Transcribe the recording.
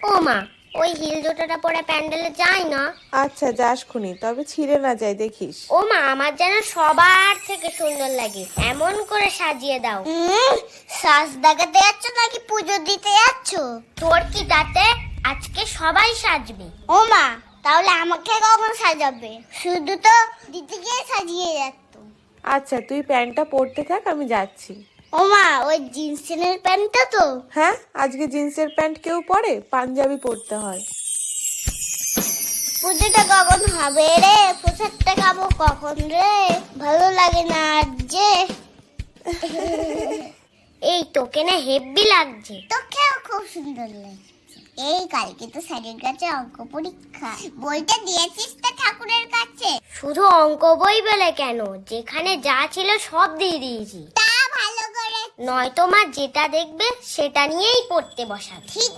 ও মা, ওই হিল জুতোটা পরে প্যান্ডেলে যাই না। আচ্ছা যাস খুনি, তবে ছিঁড়ে না যায় দেখিস। ও মা, আমার যেন সবার থেকে সুন্দর লাগে, এমন করে সাজিয়ে দাও। সাজ দেখাতে যাচ্ছ নাকি পুজো দিতে যাচ্ছ? তোর কি তাতে? আজকে সবাই সাজবে। ও মা, তাহলে আমাকে কখন সাজাবে? শুধু তো দিতে গিয়ে সাজিয়ে যাচ্ছ। আচ্ছা তুই প্যান্টটা পরতে থাক, আমি যাচ্ছি। ও মা, ওই জিন্সের প্যান্টটা তো? হ্যাঁ, আজকে জিন্সের প্যান্ট কেউ পরে? পাঞ্জাবি পরতে হয়। পুজোটা কখন হবে রে? প্রসাদটা খাবো কখন রে? ভালো লাগে না আর যে। এই তোকে না হেব্বি লাগছে। তোকেও খুব সুন্দর লাগছে। এই কালকে তো স্যারের কাছে অঙ্ক পরীক্ষা, বইটা দিয়েছিস তো ঠাকুরের কাছে? শুধু অঙ্ক বই বলে কেন, যেখানে যা ছিল সব দিয়ে দিয়েছি। তা ভালো করে। নয়তো মা যেটা দেখবে সেটা নিয়েই পড়তে বসাবে। ঠিক